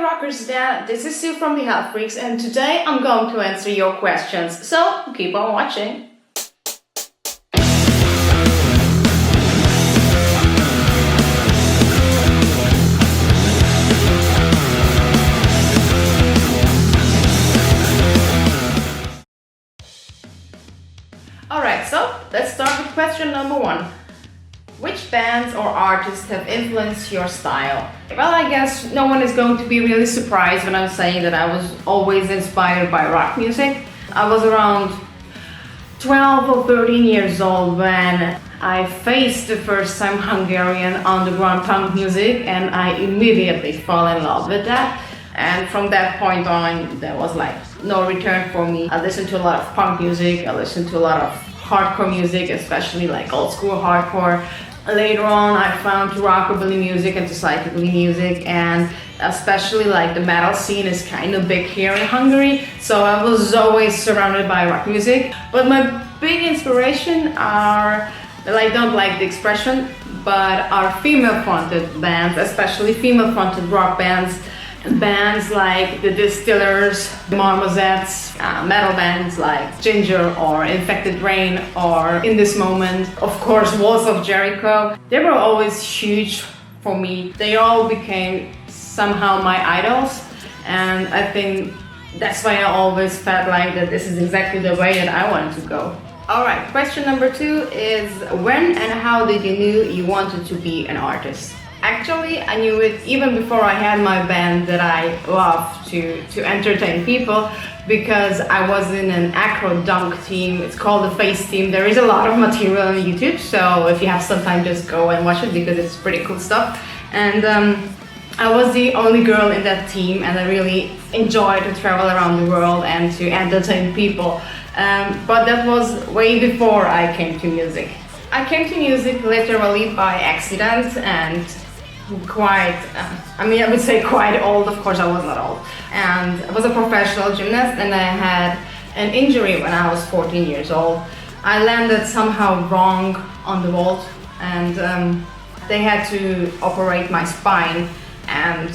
rockers there, this is Sue from the Hellfreaks, and today I'm going to answer your questions, so keep on watching. Alright, so let's start with question number 1. Which bands or artists have influenced your style? Well, I guess no one is going to be really surprised when I'm saying that I was always inspired by rock music. I was around 12 or 13 years old when I faced the first time Hungarian underground punk music, and I immediately fell in love with that. And from that point on, there was like no return for me. I listened to a lot of punk music, I listened to a lot of hardcore music, especially like old school hardcore. Later on, I found rockabilly music and psychobilly music, and especially like the metal scene is kind of big here in Hungary, so I was always surrounded by rock music. But my big inspiration are, well, I don't like the expression, but are female-fronted bands, especially female-fronted rock bands. Bands like the Distillers, the Marmosettes, metal bands like Ginger or Infected Rain, or in this moment, of course, Walls of Jericho. They were always huge for me. They all became somehow my idols, and I think that's why I always felt like that this is exactly the way that I wanted to go. Alright, question number 2 is, when and how did you knew you wanted to be an artist? Actually, I knew it even before I had my band that I love to entertain people, because I was in an acro dunk team. It's called the Face Team. There is a lot of material on YouTube, so if you have some time, just go and watch it because it's pretty cool stuff. And I was the only girl in that team, and I really enjoyed to travel around the world and to entertain people. But that was way before I came to music. I came to music literally by accident, and I would say quite old. Of course I was not old, and I was a professional gymnast, and I had an injury when I was 14 years old. I landed somehow wrong on the vault, and they had to operate my spine, and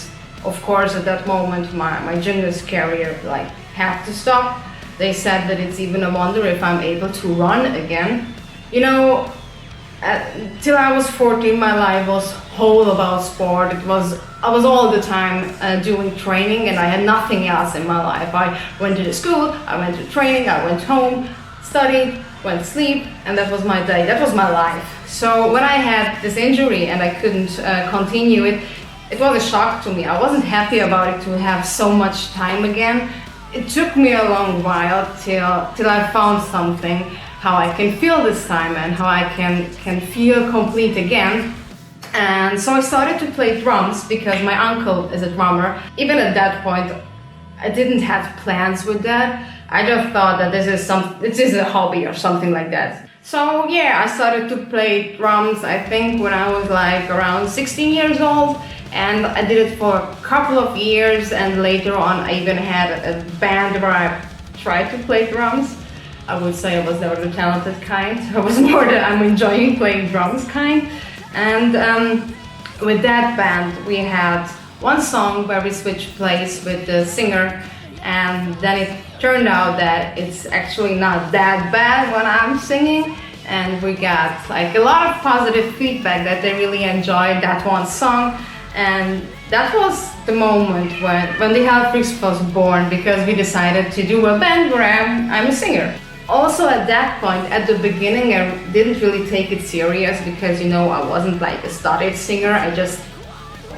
of course at that moment my gymnast career had to stop. They said that it's even a wonder if I'm able to run again. You know, till I was 14, my life was whole about sport. I was all the time doing training, and I had nothing else in my life. I went to the school, I went to training, I went home, studied, went to sleep, and that was my day, that was my life. So when I had this injury and I couldn't continue it, it was a shock to me. I wasn't happy about it, to have so much time again. It took me a long while till I found something, how I can feel this time and how I can feel complete again. And so I started to play drums because my uncle is a drummer. Even at that point, I didn't have plans with that. I just thought that this is a hobby or something like that. So yeah, I started to play drums, I think when I was like around 16 years old, and I did it for a couple of years, and later on I even had a band where I tried to play drums. I would say I was never the talented kind. I was more the I'm enjoying playing drums kind. And with that band we had one song where we switched place with the singer, and then it turned out that it's actually not that bad when I'm singing, and we got like a lot of positive feedback that they really enjoyed that one song. And that was the moment when the Hellfreaks was born, because we decided to do a band where I'm a singer. Also at that point, at the beginning, I didn't really take it serious because, you know, I wasn't like a studied singer. I just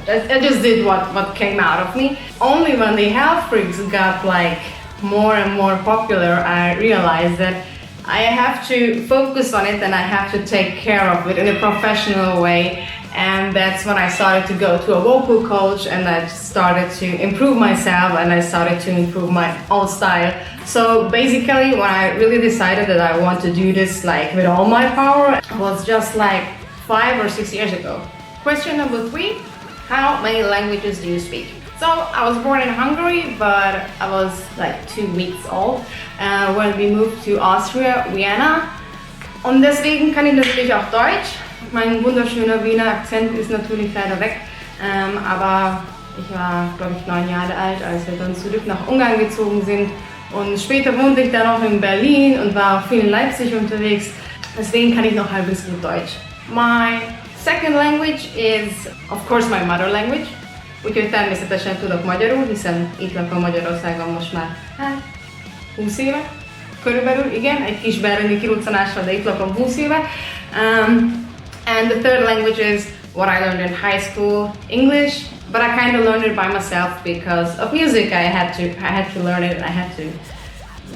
did what came out of me. Only when the Hellfreaks got like more and more popular, I realized that I have to focus on it and I have to take care of it in a professional way. And that's when I started to go to a vocal coach, and I started to improve myself, and I started to improve my own style. So basically, when I really decided that I want to do this like with all my power, it was just like 5 or 6 years ago. Question number 3, how many languages do you speak? So I was born in Hungary, but I was like 2 weeks old when we moved to Austria, Vienna. Und deswegen kann ich natürlich auch Deutsch. Mein wunderschöner Wiener Akzent ist natürlich leider weg, aber Ich war, glaube ich, 9 Jahre alt, als wir dann zurück nach Ungarn gezogen sind. Und später wohnte ich dann auch in Berlin und war auch viel in Leipzig unterwegs. Deswegen kann ich noch halbwegs gut Deutsch. My second language is, of course, my mother language. Úgyhogy természetesen tudok magyarul, hiszen itt lakom Magyarországon most már 20 éve. Körülbelül, igen, egy kis berlini kiruccanással, de itt lakom 20 éve. And the third language is what I learned in high school, English, but I kind of learned it by myself because of music. I had to learn it and I had to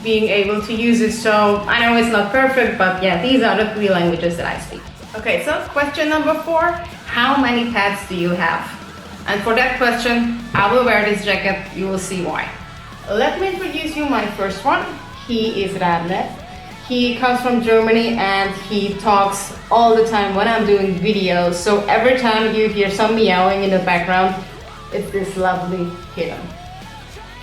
being able to use it. So I know it's not perfect, but yeah, these are the 3 languages that I speak. Okay, so question number 4, how many pets do you have? And for that question, I will wear this jacket, you will see why. Let me introduce you my first one. He is Radler. He comes from Germany and he talks all the time when I'm doing videos. So every time you hear some meowing in the background, it's this lovely kitten.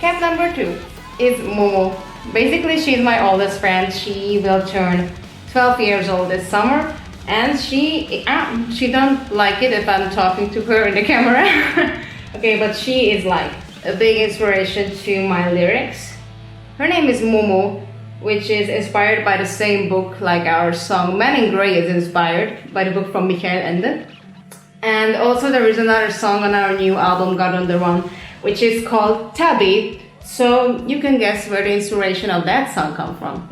Cat number 2 is Momo. Basically, she's my oldest friend. She will turn 12 years old this summer. And she don't like it if I'm talking to her in the camera. Okay, but she is like a big inspiration to my lyrics. Her name is Momo, which is inspired by the same book like our song Man in Grey is inspired by the book from Michael Ende. And also there is another song on our new album God on the Run, which is called Tabby. So you can guess where the inspiration of that song comes from.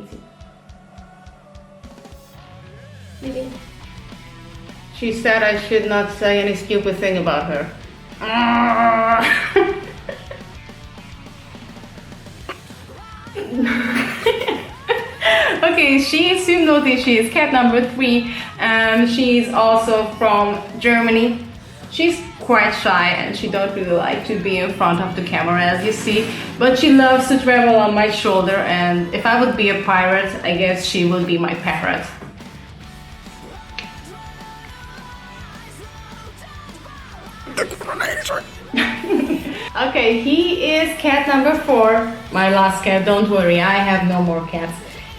She said I should not say any stupid thing about her. Okay, she assumed that she is cat number 3 and she's also from Germany. She's quite shy and she don't really like to be in front of the camera, as you see, but she loves to travel on my shoulder, and if I would be a pirate, I guess she will be my parrot. Okay, he is cat number 4, my last cat. Don't worry, I have no more cats.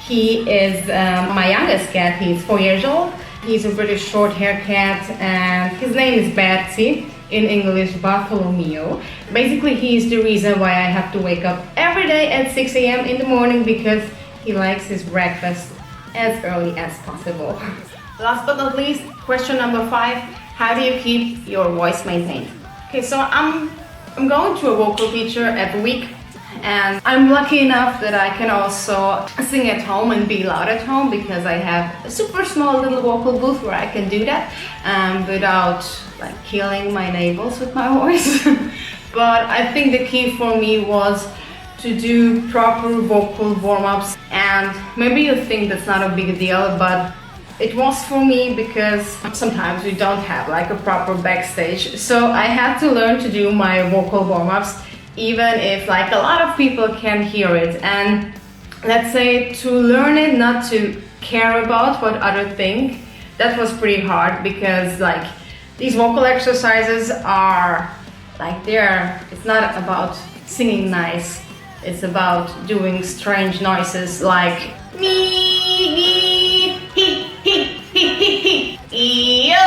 He is my youngest cat. He's 4 years old. He's a British short-haired cat and his name is Betsy, in English Bartholomew. Basically, he's the reason why I have to wake up every day at 6 a.m. in the morning because he likes his breakfast as early as possible. Last but not least, question number 5, how do you keep your voice maintained? Okay, so I'm going to a vocal teacher every week, and I'm lucky enough that I can also sing at home and be loud at home because I have a super small little vocal booth where I can do that without like killing my neighbors with my voice. But I think the key for me was to do proper vocal warm-ups, and maybe you think that's not a big deal, but it was for me because sometimes we don't have like a proper backstage. So I had to learn to do my vocal warm-ups even if like a lot of people can hear it. And let's say to learn it, not to care about what others think, that was pretty hard because like these vocal exercises are like it's not about singing nice, it's about doing strange noises like me, he, he, e, o,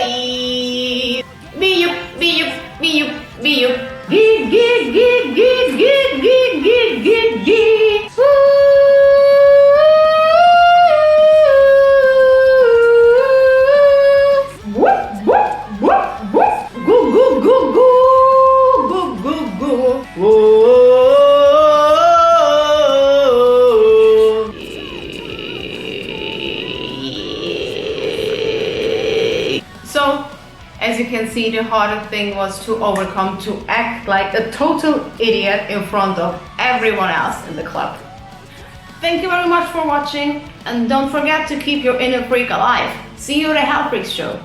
e, be you, be you, be you, be you, gig, gig, gig, gig, gig, gig, gig, gig, gig. So, as you can see, the harder thing was to overcome to act like a total idiot in front of everyone else in the club. Thank you very much for watching, and don't forget to keep your inner freak alive. See you at the Hellfreaks show.